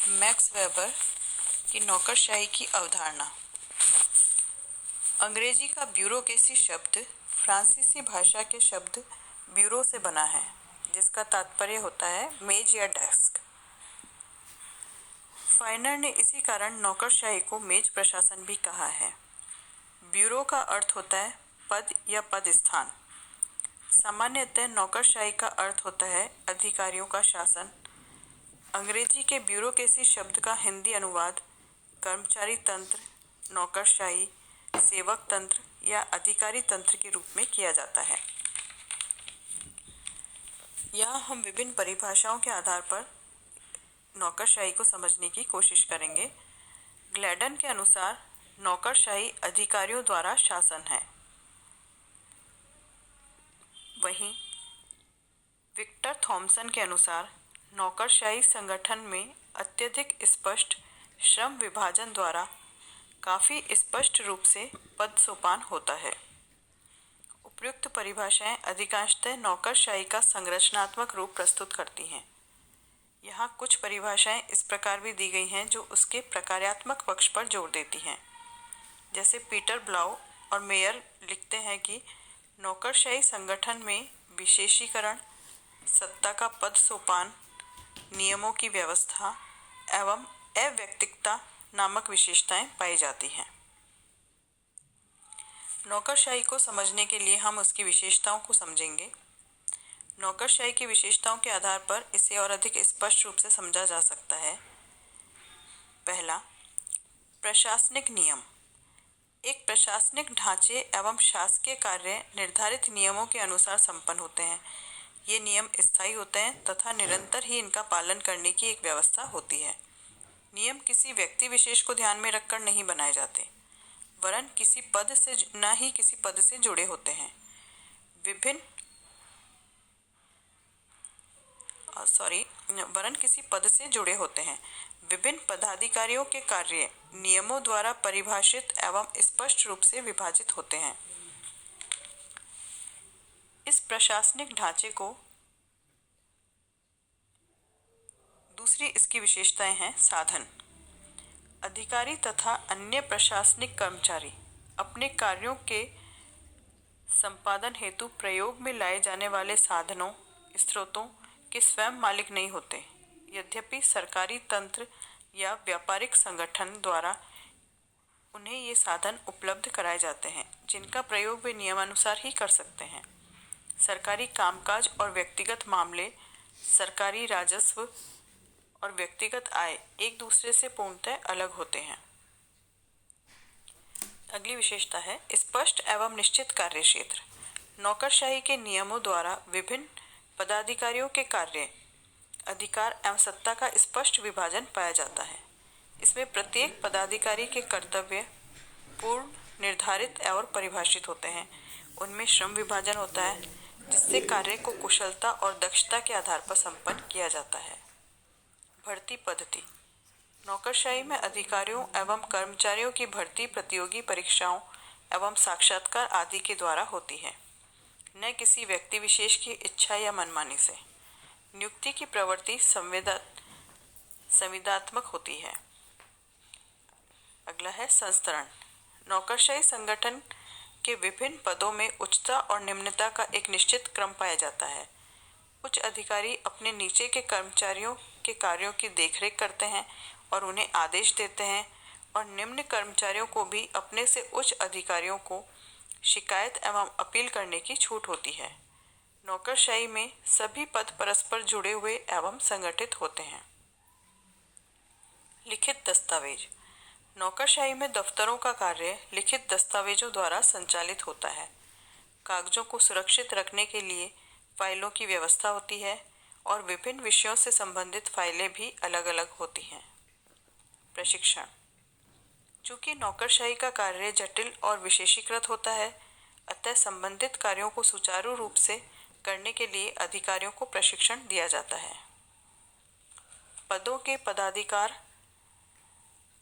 Max weber की नौकरशाही की अवधारणा। अंग्रेजी का ब्यूरोक्रेसी शब्द फ्रांसीसी भाषा के शब्द ब्यूरो से बना है, जिसका तात्पर्य होता है मेज या डेस्क। फाइनर ने इसी कारण नौकरशाही को मेज प्रशासन भी कहा है। ब्यूरो का अर्थ होता है पद या पद स्थान। सामान्यतः नौकरशाही का अर्थ होता है अधिकारियों का शासन। अंग्रेजी के ब्यूरोक्रेसी शब्द का हिंदी अनुवाद कर्मचारी तंत्र, नौकरशाही, सेवक तंत्र या अधिकारी तंत्र के रूप में किया जाता है। यहाँ हम विभिन्न परिभाषाओं के आधार पर नौकरशाही को समझने की कोशिश करेंगे। ग्लैडन के अनुसार नौकरशाही अधिकारियों द्वारा शासन है। वहीं विक्टर थॉमसन के अनुसार नौकरशाही संगठन में अत्यधिक स्पष्ट श्रम विभाजन द्वारा काफी स्पष्ट रूप से पद सोपान होता है। उपयुक्त परिभाषाएं अधिकांशतः नौकरशाही का संरचनात्मक रूप प्रस्तुत करती हैं। यहाँ कुछ परिभाषाएं इस प्रकार भी दी गई हैं जो उसके प्रकार्यात्मक पक्ष पर जोर देती हैं। जैसे पीटर ब्लाउ और मेयर लिखते हैं कि नौकरशाही संगठन में विशेषीकरण, सत्ता का पद सोपान, नियमों की व्यवस्था एवं अव्यक्तिकता नामक विशेषताएं पाई जाती हैं। नौकरशाही को समझने के लिए हम उसकी विशेषताओं को समझेंगे। नौकरशाही की विशेषताओं के आधार पर इसे और अधिक स्पष्ट रूप से समझा जा सकता है। पहला, प्रशासनिक नियम। एक प्रशासनिक ढांचे एवं शासकीय कार्य निर्धारित नियमों के अनुसार संपन्न होते हैं। ये नियम स्थायी होते हैं तथा निरंतर ही इनका पालन करने की एक व्यवस्था होती है। नियम किसी व्यक्ति विशेष को ध्यान में रखकर नहीं बनाए जाते, वरन किसी पद से जुड़े होते हैं। विभिन्न पदाधिकारियों के कार्य नियमों द्वारा परिभाषित एवं स्पष्ट रूप से विभाजित होते हैं। इस प्रशासनिक ढांचे को दूसरी इसकी विशेषताएं हैं साधन। अधिकारी तथा अन्य प्रशासनिक कर्मचारी अपने कार्यों के संपादन हेतु प्रयोग में लाए जाने वाले साधनों, स्रोतों के स्वयं मालिक नहीं होते। यद्यपि सरकारी तंत्र या व्यापारिक संगठन द्वारा उन्हें ये साधन उपलब्ध कराए जाते हैं, जिनका प्रयोग वे नियमानुसार ही कर सकते हैं। सरकारी कामकाज और व्यक्तिगत मामले, सरकारी राजस्व और व्यक्तिगत आय एक दूसरे से पूर्णतः अलग होते हैं। अगली विशेषता है स्पष्ट एवं निश्चित कार्य क्षेत्र। नौकरशाही के नियमों द्वारा विभिन्न पदाधिकारियों के कार्य, अधिकार एवं सत्ता का स्पष्ट विभाजन पाया जाता है। इसमें प्रत्येक पदाधिकारी के कर्तव्य पूर्ण निर्धारित और परिभाषित होते हैं। उनमें श्रम विभाजन होता है, जिससे कार्य को कुशलता और दक्षता के आधार पर संपन्न किया जाता है। भर्ती पद्धति। नौकरशाही में अधिकारियों एवं कर्मचारियों की भर्ती प्रतियोगी परीक्षाओं एवं साक्षात्कार आदि के द्वारा होती है, न किसी व्यक्ति विशेष की इच्छा या मनमानी से। नियुक्ति की प्रवृत्ति संविदात्मक होती है। अगला है संस्तरण। नौकरशाही संगठन के विभिन्न पदों में उच्चता और निम्नता का एक निश्चित क्रम पाया जाता है। उच्च अधिकारी अपने नीचे के कर्मचारियों के कार्यों की देखरेख करते हैं और उन्हें आदेश देते हैं, और निम्न कर्मचारियों को भी अपने से उच्च अधिकारियों को शिकायत एवं अपील करने की छूट होती है। नौकरशाही में सभी पद परस्पर जुड़े हुए एवं संगठित होते हैं। लिखित दस्तावेज। नौकरशाही में दफ्तरों का कार्य लिखित दस्तावेजों द्वारा संचालित होता है। कागजों को सुरक्षित रखने के लिए फाइलों की व्यवस्था होती है और विभिन्न विषयों से संबंधित फाइलें भी अलग अलग होती हैं। प्रशिक्षण। चूंकि नौकरशाही का कार्य जटिल और विशेषीकृत होता है, अतः संबंधित कार्यों को सुचारू रूप से करने के लिए अधिकारियों को प्रशिक्षण दिया जाता है। पदों के पदाधिकार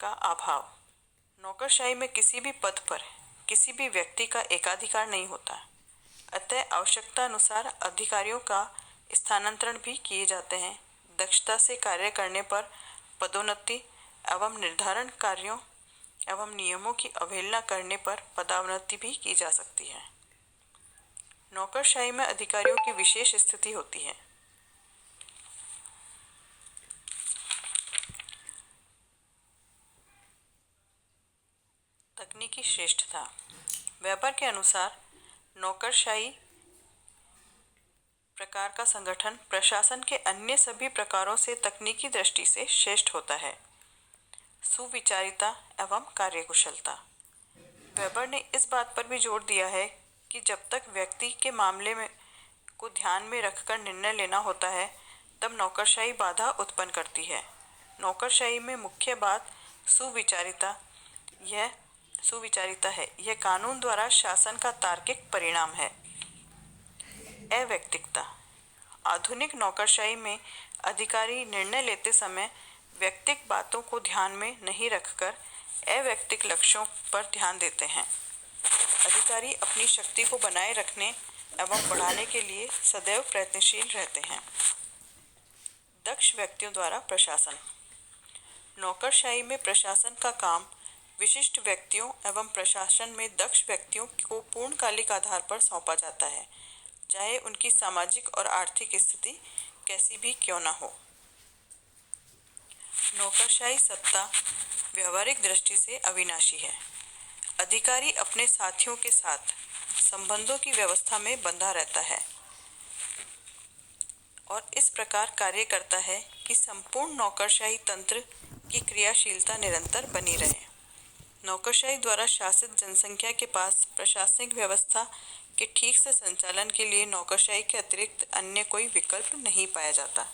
का अभाव। नौकरशाही में किसी भी पद पर किसी भी व्यक्ति का एकाधिकार नहीं होता, अतः आवश्यकता अनुसार अधिकारियों का स्थानांतरण भी किए जाते हैं। दक्षता से कार्य करने पर पदोन्नति एवं निर्धारण कार्यों एवं नियमों की अवहेलना करने पर पदोन्नति भी की जा सकती है। नौकरशाही में अधिकारियों की विशेष स्थिति होती है। तकनीकी श्रेष्ठता। वेबर के अनुसार नौकरशाही प्रकार का संगठन प्रशासन के अन्य सभी प्रकारों से तकनीकी दृष्टि से श्रेष्ठ होता है। सुविचारिता एवं कार्यकुशलता। वेबर ने इस बात पर भी जोर दिया है कि जब तक व्यक्ति के मामले में को ध्यान में रखकर निर्णय लेना होता है, तब नौकरशाही बाधा उत्पन्न करती है। नौकरशाही में मुख्य बात सुविचारिता है। यह कानून द्वारा शासन का तार्किक परिणाम है। अवैयक्तिकता। आधुनिक नौकरशाही में अधिकारी निर्णय लेते समय व्यक्तिगत बातों को ध्यान में नहीं रखकर अवैयक्तिक लक्ष्यों पर ध्यान देते हैं। अधिकारी अपनी शक्ति को बनाए रखने एवं बढ़ाने के लिए सदैव प्रयत्नशील रहते हैं। दक्ष व्यक्तियों द्वारा प्रशासन। नौकरशाही में प्रशासन का काम विशिष्ट व्यक्तियों एवं प्रशासन में दक्ष व्यक्तियों को पूर्णकालिक आधार पर सौंपा जाता है, चाहे उनकी सामाजिक और आर्थिक स्थिति कैसी भी क्यों न हो। नौकरशाही सत्ता व्यवहारिक दृष्टि से अविनाशी है। अधिकारी अपने साथियों के साथ संबंधों की व्यवस्था में बंधा रहता है और इस प्रकार कार्य करता है कि संपूर्ण नौकरशाही तंत्र की क्रियाशीलता निरंतर बनी रहे। नौकरशाही द्वारा शासित जनसंख्या के पास प्रशासनिक व्यवस्था के ठीक से संचालन के लिए नौकरशाही के अतिरिक्त अन्य कोई विकल्प नहीं पाया जाता।